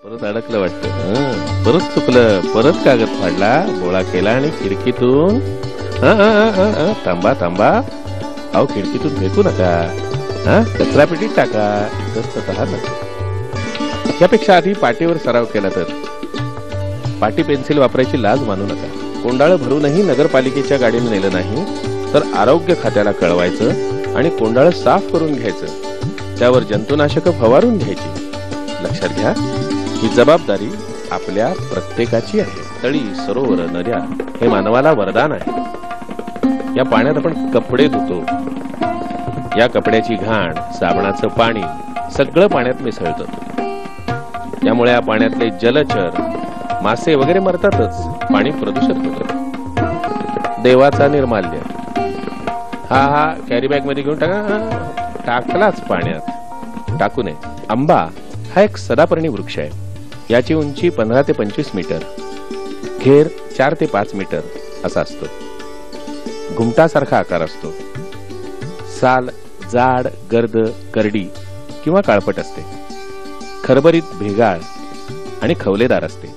परत अडकलं वाटतं. परत चुकलं. परत कागद फाडला, बोळा केला आणि खिडकीतून थांबा थांबा, अहो खिडकीतून फेकू नका, कचरा पेटीत टाका. यापेक्षा आधी पाटीवर सराव केला तर. पाटी पेन्सिल वापरायची लाज मानू नका. कोंडाळं भरूनही नगरपालिकेच्या गाडीने नेलं नाही तर आरोग्य खात्याला कळवायचं आणि कोंडाळं साफ करून घ्यायचं. त्यावर जंतुनाशक फवारून घ्यायची. लक्षात घ्या, ही जबाबदारी आपल्या प्रत्येकाची आहे. तळी, सरोवर, नद्या हे मानवाला वरदान आहे. या पाण्यात आपण कपडे धुतो. या कपड्याची घाण, साबणाचं पाणी सगळं पाण्यात मिसळतं. त्यामुळे या पाण्यातले जलचर, मासे वगैरे मरतातच. पाणी प्रदूषित होतं. देवाचा निर्माल्य हा कॅरी बॅग मध्ये घेऊन टाकलाच पाण्यात. टाकू नये. आंबा हा एक सदापर्णी वृक्ष आहे. याची उंची 15 ते 25 मीटर, घेर 4 ते 5 मीटर असा असतो. घुमटासारखा आकार असतो. साल जाड, गर्द, करडी किंवा काळपट असते. खरबरीत भेगाळ आणि खवलेदार असते.